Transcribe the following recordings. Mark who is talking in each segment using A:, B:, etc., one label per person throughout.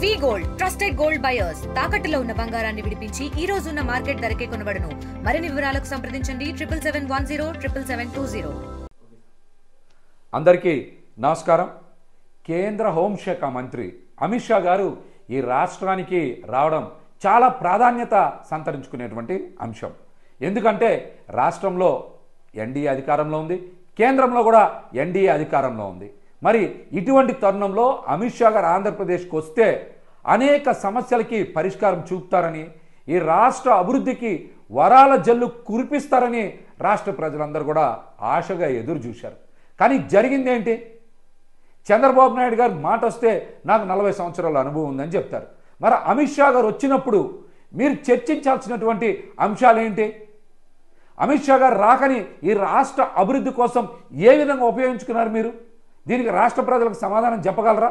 A: వి gold trusted gold buyers తాకట్టులో ఉన్న బంగారాన్ని విడిపించి ఈ రోజు ఉన్న మార్కెట్ ధరకే కొనబడును. మరిన్ని వివరాలకు సంప్రదించండి 77107720.
B: అందరికీ నమస్కారం. కేంద్ర హోంశాఖ మంత్రి అమిత్ షా గారు ఈ రాష్ట్రానికి రావడం చాలా ప్రాధాన్యత సంతరించుకునేటువంటి అంశం. ఎందుకంటే రాష్ట్రంలో ఎన్డీఏ అధికారంలో ఉంది, కేంద్రంలో కూడా ఎన్డీఏ అధికారంలో ఉంది. మరి ఇటువంటి తరుణంలో అమిత్ షా గారు ఆంధ్రప్రదేశ్కి వస్తే అనేక సమస్యలకి పరిష్కారం చూపుతారని, ఈ రాష్ట్ర అభివృద్ధికి వరాల జల్లు కురిపిస్తారని రాష్ట్ర ప్రజలందరూ కూడా ఆశగా ఎదురు చూశారు. కానీ జరిగిందేంటి? చంద్రబాబు నాయుడు గారు మాట వస్తే నాకు 40 సంవత్సరాల అనుభవం ఉందని చెప్తారు. మరి అమిత్ షా గారు వచ్చినప్పుడు మీరు చర్చించాల్సినటువంటి అంశాలు ఏంటి? అమిత్ షా గారు రాకని ఈ రాష్ట్ర అభివృద్ధి కోసం ఏ విధంగా ఉపయోగించుకున్నారు మీరు? దీనికి రాష్ట్ర ప్రజలకు సమాధానం చెప్పగలరా?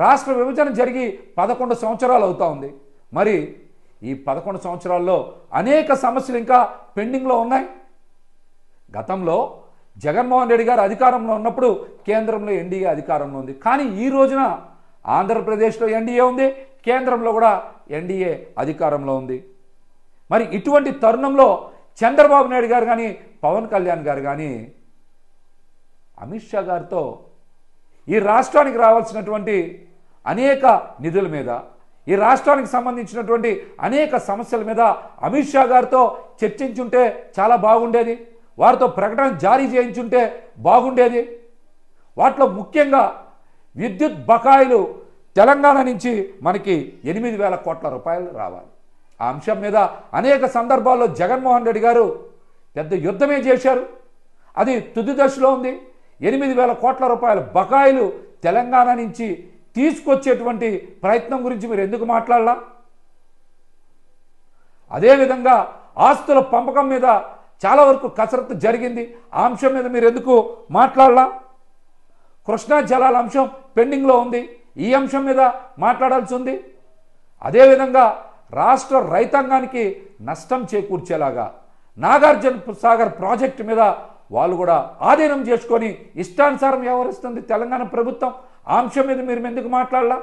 B: రాష్ట్ర విభజన జరిగి 11 సంవత్సరాలు అవుతా ఉంది. మరి ఈ 11 సంవత్సరాల్లో అనేక సమస్యలు ఇంకా పెండింగ్లో ఉన్నాయి. గతంలో జగన్మోహన్ రెడ్డి గారు అధికారంలో ఉన్నప్పుడు కేంద్రంలో ఎన్డీఏ అధికారంలో ఉంది. కానీ ఈ రోజున ఆంధ్రప్రదేశ్లో ఎన్డీఏ ఉంది, కేంద్రంలో కూడా ఎన్డీఏ అధికారంలో ఉంది. మరి ఇటువంటి తరుణంలో చంద్రబాబు నాయుడు గారు కానీ, పవన్ కళ్యాణ్ గారు కానీ అమిత్ షా గారితో ఈ రాష్ట్రానికి రావాల్సినటువంటి అనేక నిధుల మీద, ఈ రాష్ట్రానికి సంబంధించినటువంటి అనేక సమస్యల మీద అమిత్ షా గారితో చర్చించుంటే చాలా బాగుండేది. వారితో ప్రకటన జారీ చేయించుంటే బాగుండేది. వాటిలో ముఖ్యంగా విద్యుత్ బకాయిలు తెలంగాణ నుంచి మనకి 8,000 కోట్ల రూపాయలు రావాలి. ఆ అంశం మీద అనేక సందర్భాల్లో జగన్మోహన్ రెడ్డి గారు పెద్ద యుద్ధమే చేశారు. అది తుది దశలో ఉంది. 8,000 కోట్ల రూపాయల బకాయిలు తెలంగాణ నుంచి తీసుకొచ్చేటువంటి ప్రయత్నం గురించి మీరు ఎందుకు మాట్లాడాలా? అదేవిధంగా ఆస్తుల పంపకం మీద చాలా వరకు కసరత్తు జరిగింది. ఆ అంశం మీద మీరు ఎందుకు మాట్లాడాలా? కృష్ణా జలాల అంశం పెండింగ్లో ఉంది. ఈ అంశం మీద మాట్లాడాల్సి ఉంది. అదేవిధంగా రాష్ట్ర రైతాంగానికి నష్టం చేకూర్చేలాగా నాగార్జున సాగర్ ప్రాజెక్టు మీద వాళ్ళు కూడా ఆధీనం చేసుకొని ఇష్టానుసారం వ్యవహరిస్తుంది తెలంగాణ ప్రభుత్వం. ఆ అంశం మీద మీరు ఎందుకు మాట్లాడాలా?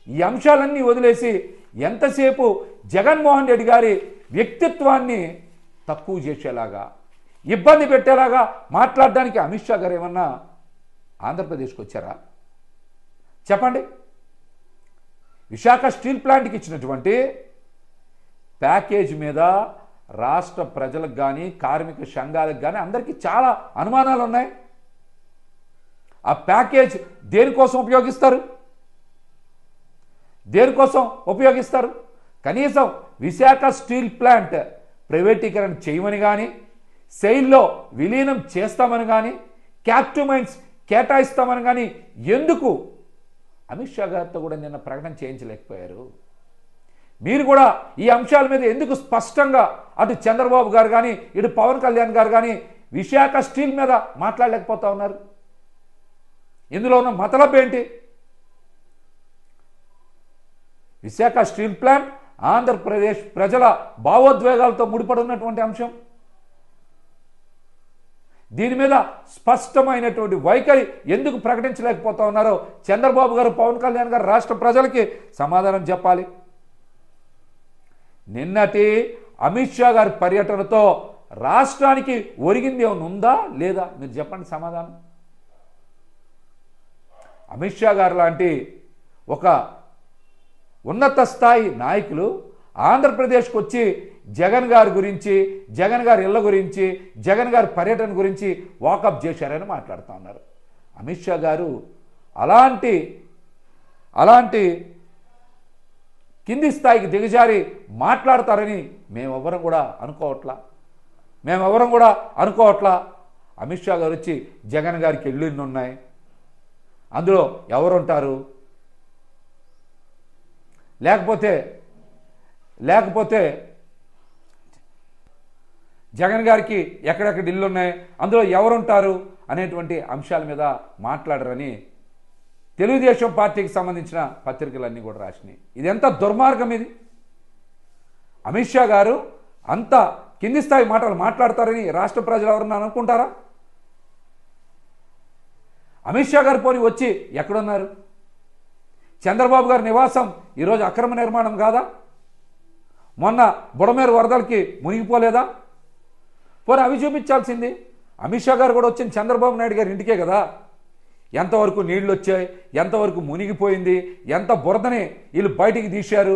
B: ఈ అంశాలన్నీ వదిలేసి ఎంతసేపు జగన్మోహన్ రెడ్డి గారి వ్యక్తిత్వాన్ని తక్కువ చేసేలాగా, ఇబ్బంది పెట్టేలాగా మాట్లాడడానికి అమిత్ షా గారు ఏమన్నా ఆంధ్రప్రదేశ్కి వచ్చారా? చెప్పండి. విశాఖ స్టీల్ ప్లాంట్కి ఇచ్చినటువంటి ప్యాకేజ్ మీద రాష్ట్ర ప్రజలకు కానీ, కార్మిక సంఘాలకు కానీ అందరికీ చాలా అనుమానాలు ఉన్నాయి. ఆ ప్యాకేజ్ దేనికోసం ఉపయోగిస్తారు? కనీసం విశాఖ స్టీల్ ప్లాంట్ ప్రైవేటీకరణ చేయమని కానీ, సెయిల్లో విలీనం చేస్తామని కానీ, క్యాప్టివ్ మైన్స్ కేటాయిస్తామని కానీ ఎందుకు అమిత్ షా గారితో కూడా నిన్న ప్రకటన చేయించలేకపోయారు? మీరు కూడా ఈ అంశాల మీద ఎందుకు స్పష్టంగా అటు చంద్రబాబు గారు కానీ, ఇటు పవన్ కళ్యాణ్ గారు కానీ విశాఖ స్టీల్ మీద మాట్లాడలేకపోతా ఉన్నారు? ఇందులో ఉన్న మతలబ్ ఏంటి? విశాఖ స్టీల్ ప్లాంట్ ఆంధ్రప్రదేశ్ ప్రజల భావోద్వేగాలతో ముడిపడి ఉన్నటువంటి అంశం. దీని మీద స్పష్టమైనటువంటి వైఖరి ఎందుకు ప్రకటించలేకపోతా ఉన్నారో చంద్రబాబు గారు, పవన్ కళ్యాణ్ గారు రాష్ట్ర ప్రజలకి సమాధానం చెప్పాలి. నిన్నటి అమిత్ షా గారి పర్యటనతో రాష్ట్రానికి ఒరిగింది ఏమైనా ఉందా లేదా? మీరు చెప్పండి సమాధానం. అమిత్ షా గారు లాంటి ఒక ఉన్నత స్థాయి నాయకులు ఆంధ్రప్రదేశ్కి వచ్చి జగన్ గారి గురించి, జగన్ గారి ఇళ్ల గురించి, జగన్ గారి పర్యటన గురించి వాకప్ చేశారని మాట్లాడుతూ ఉన్నారు. అమిత్ షా గారు అలాంటి కింది స్థాయికి దిగజారి మాట్లాడతారని మేమెవరం కూడా అనుకోవట్లా. అమిత్ షా గారు వచ్చి జగన్ గారికి ఇళ్ళు ఉన్నాయి, అందులో ఎవరుంటారు? లేకపోతే జగన్ గారికి ఎక్కడెక్కడ ఇళ్ళు ఉన్నాయి, అందులో ఎవరుంటారు అనేటువంటి అంశాల మీద మాట్లాడరని తెలుగుదేశం పార్టీకి సంబంధించిన పత్రికలన్నీ కూడా రాసినాయి. ఇది ఎంత దుర్మార్గం ఇది! అమిత్ షా గారు అంత కింది స్థాయి మాటలు మాట్లాడతారని రాష్ట్ర ప్రజలు ఎవరన్నా అనుకుంటారా? అమిత్ షా గారు పోని వచ్చి ఎక్కడున్నారు? చంద్రబాబు గారి నివాసం ఈరోజు అక్రమ నిర్మాణం కాదా? మొన్న బుడమేరు వరదలకి మునిగిపోలేదా? పోనీ అవి చూపించాల్సింది. అమిత్ షా గారు కూడా వచ్చింది చంద్రబాబు నాయుడు గారి ఇంటికే కదా. ఎంతవరకు నీళ్లు వచ్చాయి, ఎంతవరకు మునిగిపోయింది, ఎంత బురదని వీళ్ళు బయటికి తీశారు,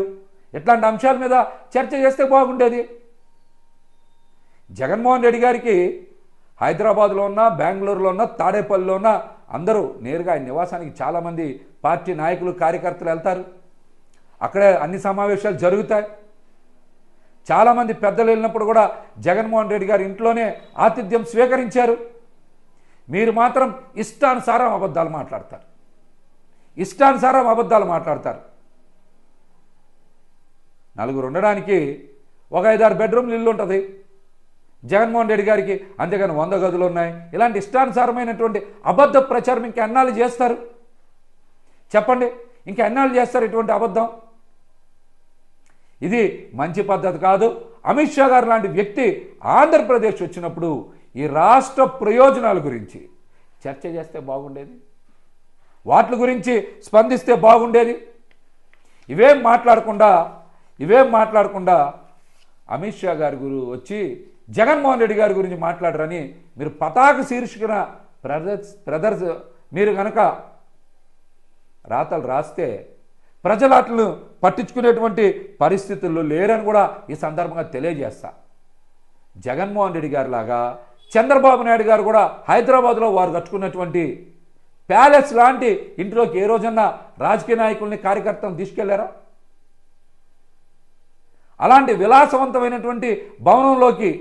B: ఇట్లాంటి అంశాల మీద చర్చ చేస్తే బాగుండేది. జగన్మోహన్ రెడ్డి గారికి హైదరాబాద్లో ఉన్న, బెంగళూరులో ఉన్న, తాడేపల్లిలో ఉన్న అందరూ నేరుగా ఆయన నివాసానికి చాలామంది పార్టీ నాయకులు, కార్యకర్తలు వెళ్తారు. అక్కడే అన్ని సమావేశాలు జరుగుతాయి. చాలామంది పెద్దలు వెళ్ళినప్పుడు కూడా జగన్మోహన్ రెడ్డి గారి ఇంట్లోనే ఆతిథ్యం స్వీకరించారు. మీరు మాత్రం ఇష్టానుసారం అబద్ధాలు మాట్లాడతారు, ఇష్టానుసారం అబద్ధాలు మాట్లాడతారు. నలుగురు ఉండడానికి ఒక 5-6 బెడ్రూమ్లు ఇల్లు ఉంటుంది జగన్మోహన్ రెడ్డి గారికి, అంతేగాని 100 గదులు ఉన్నాయి. ఇలాంటి ఇష్టానుసారమైనటువంటి అబద్ధ ప్రచారం ఇంకా ఎన్నాళ్ళు చేస్తారు చెప్పండి? ఇంకా ఎన్నాళ్ళు చేస్తారు ఇటువంటి అబద్ధం? ఇది మంచి పద్ధతి కాదు. అమిత్ షా గారు లాంటి వ్యక్తి ఆంధ్రప్రదేశ్ వచ్చినప్పుడు ఈ రాష్ట్ర ప్రయోజనాల గురించి చర్చ చేస్తే బాగుండేది, వాటి గురించి స్పందిస్తే బాగుండేది. ఇవేం మాట్లాడకుండా అమిత్ షా గారి గురు వచ్చి జగన్మోహన్ రెడ్డి గారి గురించి మాట్లాడరని మీరు పతాక శీర్షికన మీరు కనుక రాతలు రాస్తే ప్రజలు అట్లను పట్టించుకునేటువంటి పరిస్థితుల్లో లేరని కూడా ఈ సందర్భంగా తెలియజేస్తా. జగన్మోహన్ రెడ్డి గారి లాగా చంద్రబాబు నాయుడు గారు కూడా హైదరాబాద్లో వారు కట్టుకున్నటువంటి ప్యాలెస్ లాంటి ఇంట్లోకి ఏ రోజన్నా రాజకీయ నాయకుల్ని, కార్యకర్తలను తీసుకెళ్లారా? అలాంటి విలాసవంతమైనటువంటి భవనంలోకి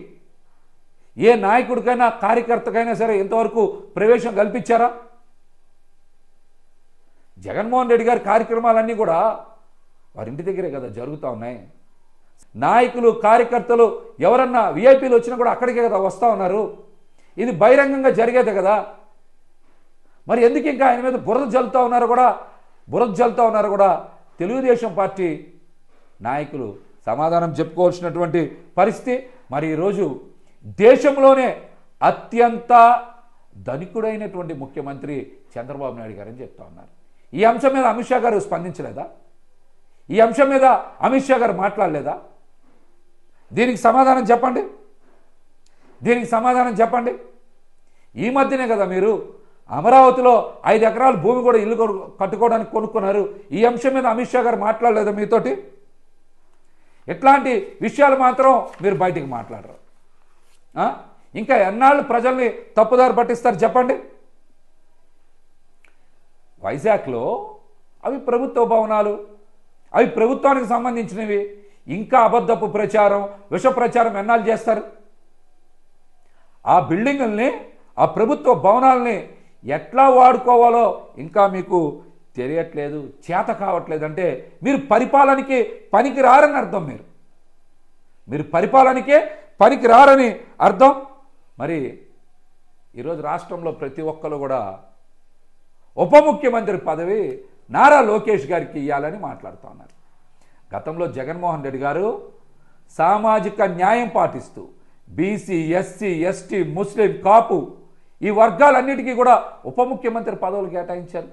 B: ఏ నాయకుడికైనా, కార్యకర్తకైనా సరే ఇంతవరకు ప్రవేశం కల్పించారా? జగన్మోహన్ రెడ్డి గారి కార్యక్రమాలన్నీ కూడా వారి ఇంటి దగ్గరే కదా జరుగుతూ ఉన్నాయి. నాయకులు, కార్యకర్తలు ఎవరన్నా విఐపీలు వచ్చినా కూడా అక్కడికే కదా వస్తూ ఉన్నారు. ఇది బహిరంగంగా జరిగేదే కదా. మరి ఎందుకు ఇంకా ఆయన మీద బురద జల్లుతూ ఉన్నారు కూడా తెలుగుదేశం పార్టీ నాయకులు సమాధానం చెప్పుకోవాల్సినటువంటి పరిస్థితి. మరి ఈరోజు దేశంలోనే అత్యంత ధనికుడైనటువంటి ముఖ్యమంత్రి చంద్రబాబు నాయుడు గారు అని చెప్తా ఉన్నారు. ఈ అంశం మీద అమిత్ షా గారు స్పందించలేదా? ఈ అంశం మీద అమిత్ షా గారు మాట్లాడలేదా? దీనికి సమాధానం చెప్పండి. ఈ మధ్యనే కదా మీరు అమరావతిలో 5 ఎకరాల భూమి కూడా ఇల్లు కట్టుకోవడానికి కొనుక్కున్నారు. ఈ అంశం మీద అమిత్ షా గారు మాట్లాడలేదా మీతోటి? ఇట్లాంటి విషయాలు మాత్రం మీరు బయటికి మాట్లాడరు. ఇంకా ఎన్నాళ్ళు ప్రజల్ని తప్పుదారి పట్టిస్తారు చెప్పండి? వైజాగ్లో అవి ప్రభుత్వ భవనాలు, అవి ప్రభుత్వానికి సంబంధించినవి. ఇంకా అబద్ధపు ప్రచారం, విష ప్రచారం ఎన్నాళ్ళు చేస్తారు? ఆ బిల్డింగుల్ని, ఆ ప్రభుత్వ భవనాల్ని ఎట్లా వాడుకోవాలో ఇంకా మీకు తెలియట్లేదు, చేత కావట్లేదు. అంటే మీరు పరిపాలనకి పనికి రారని అర్థం. మీరు పరిపాలనకే పనికి రారని అర్థం. మరి ఈరోజు రాష్ట్రంలో ప్రతి ఒక్కరు కూడా ఉప ముఖ్యమంత్రి పదవి నారా లోకేష్ గారికి ఇవ్వాలని మాట్లాడుతూ ఉన్నారు. గతంలో జగన్మోహన్ రెడ్డి గారు సామాజిక న్యాయం పాటిస్తూ బీసీ, ఎస్సీ, ఎస్టీ, ముస్లిం, కాపు ఈ వర్గాలన్నిటికీ కూడా ఉప ముఖ్యమంత్రి పదవులు కేటాయించారు.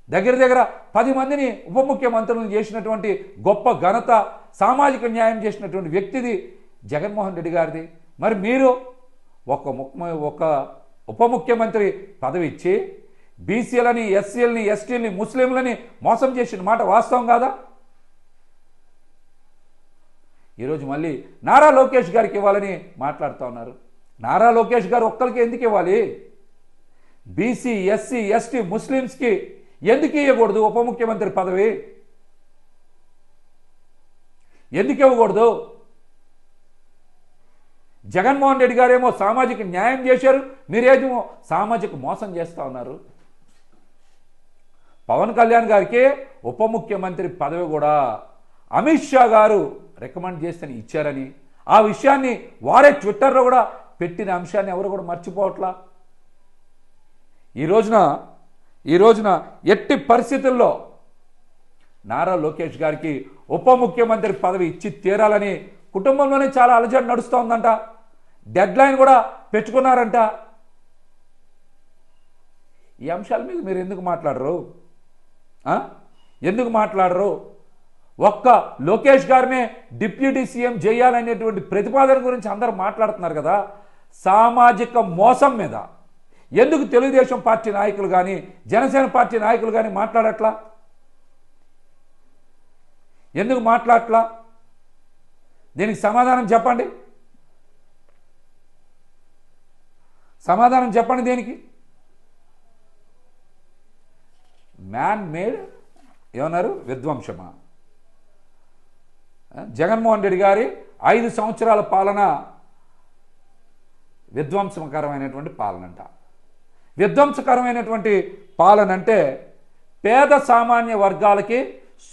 B: దగ్గర 10 మందిని ఉప ముఖ్యమంత్రులను చేసినటువంటి గొప్ప ఘనత, సామాజిక న్యాయం చేసినటువంటి వ్యక్తిది జగన్మోహన్ రెడ్డి గారిది. మరి మీరు ఒక ఉప ముఖ్యమంత్రి పదవి ఇచ్చి బీసీలని, ఎస్సీలని, ఎస్టీలని, ముస్లింలని మోసం చేసిన మాట వాస్తవం కాదా? ఈరోజు మళ్ళీ నారా లోకేష్ గారికి ఇవ్వాలని మాట్లాడుతూ ఉన్నారు. నారా లోకేష్ గారు ఒక్కరికి ఎందుకు ఇవ్వాలి? బీసీ, ఎస్సీ, ఎస్టీ, ముస్లింస్కి ఎందుకు ఇవ్వకూడదు ఉప ముఖ్యమంత్రి పదవి? ఎందుకు ఇవ్వకూడదు? జగన్మోహన్ రెడ్డి గారేమో సామాజిక న్యాయం చేశారు, మీరేమో సామాజిక మోసం చేస్తూ ఉన్నారు. పవన్ కళ్యాణ్ గారికి ఉప ముఖ్యమంత్రి పదవి కూడా అమిత్ షా గారు రికమెండ్ చేస్తేనే ఇచ్చారని, ఆ విషయాన్ని వారే ట్విట్టర్లో కూడా పెట్టిన అంశాన్ని ఎవరు కూడా మర్చిపోవట్లా. ఈ రోజున ఎట్టి పరిస్థితుల్లో నారా లోకేష్ గారికి ఉప ముఖ్యమంత్రి పదవి ఇచ్చి తీరాలని కుటుంబంలోనే చాలా అలజడి నడుస్తోందంట. డెడ్ లైన్ కూడా పెట్టుకున్నారంట. ఈ అంశాల మీద మీరు ఎందుకు మాట్లాడరు? ఎందుకు మాట్లాడరు? ఒక్క లోకేష్ గారినే డిప్యూటీ సీఎం చేయాలనేటువంటి ప్రతిపాదన గురించి అందరూ మాట్లాడుతున్నారు కదా. సామాజిక మోసం మీద ఎందుకు తెలుగుదేశం పార్టీ నాయకులు కానీ జనసేన పార్టీ నాయకులు కానీ మాట్లాడట్లా? ఎందుకు మాట్లాడట్లా? దీనికి సమాధానం చెప్పండి. సమాధానం చెప్పండి. దేనికి? మ్యాన్ మేడ్ ఏమన్నారు? విధ్వంసమా? జగన్మోహన్ రెడ్డి గారి 5 సంవత్సరాల పాలన విధ్వంసకరమైనటువంటి పాలనంట. విధ్వంసకరమైనటువంటి పాలన అంటే పేద సామాన్య వర్గాలకి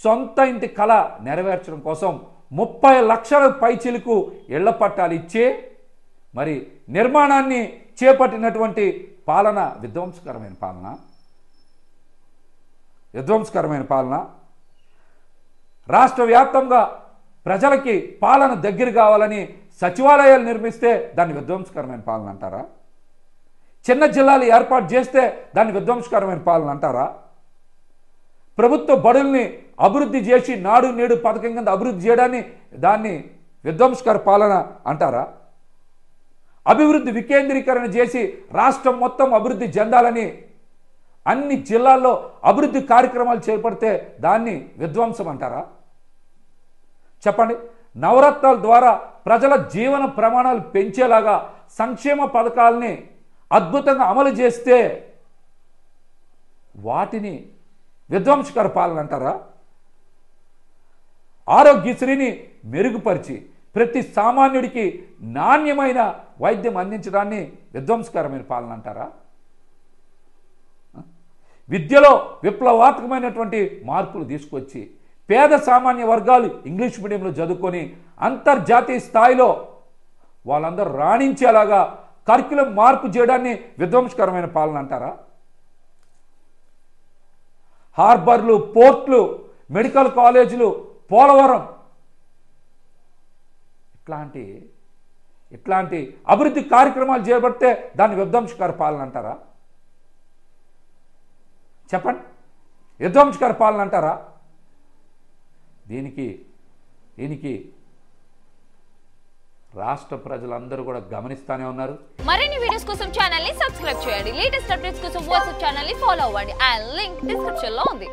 B: సొంత ఇంటి కళ నెరవేర్చడం కోసం 30 లక్షల పైచిలకు ఇళ్ల పట్టాలు ఇచ్చే మరి నిర్మాణాన్ని చేపట్టినటువంటి పాలన విధ్వంసకరమైన పాలన. విధ్వంసకరమైన పాలన. రాష్ట్ర వ్యాప్తంగా ప్రజలకి పాలన దగ్గర కావాలని సచివాలయాలు నిర్మిస్తే దాన్ని విధ్వంసకరమైన పాలన అంటారా? చిన్న జిల్లాలు ఏర్పాటు చేస్తే దాన్ని విధ్వంసకరమైన పాలన అంటారా? ప్రభుత్వ బడుల్ని అభివృద్ధి చేసి నాడు నేడు పథకం కింద అభివృద్ధి చేయడాన్ని దాన్ని విధ్వంసకర పాలన అంటారా? అభివృద్ధి వికేంద్రీకరణ చేసి రాష్ట్రం మొత్తం అభివృద్ధి చెందాలని అన్ని జిల్లాల్లో అభివృద్ధి కార్యక్రమాలు చేపడితే దాన్ని విధ్వంసం అంటారా? చెప్పండి. నవరత్నాల ద్వారా ప్రజల జీవన ప్రమాణాలు పెంచేలాగా సంక్షేమ పథకాలని అద్భుతంగా అమలు చేస్తే వాటిని విధ్వంసకర పాలన అంటారా? ఆరోగ్యశ్రీని మెరుగుపరిచి ప్రతి సామాన్యుడికి నాణ్యమైన వైద్యం అందించడాన్ని విధ్వంసకరమైన పాలన అంటారా? విద్యలో విప్లవాత్మకమైనటువంటి మార్పులు తీసుకొచ్చి పేద సామాన్య వర్గాలు ఇంగ్లీష్ మీడియంలో చదువుకొని అంతర్జాతీయ స్థాయిలో వాళ్ళందరూ రాణించేలాగా కరిక్యులం మార్పు చేయడాన్ని విధ్వంసకరమైన పాలన అంటారా? హార్బర్లు, పోర్ట్లు, మెడికల్ కాలేజీలు, పోలవరం ఇట్లాంటి అభివృద్ధి కార్యక్రమాలు చేపడితే దాన్ని విధ్వంసకర పాలన అంటారా? చెప్పండి. విధ్వంసకర పాలన అంటారా? దీనికి రాష్ట్ర ప్రజలందరూ కూడా గమనిస్తానే ఉన్నారు.
C: మరిన్ని వీడియోస్ కోసం ఛానల్ ని సబ్స్క్రైబ్ చేయండి. లేటెస్ట్ అప్డేట్స్ కోసం వాట్సాప్ ఛానల్ ని ఫాలో అవ్వండి. ఆ లింక్ డిస్క్రిప్షన్ లో ఉంది.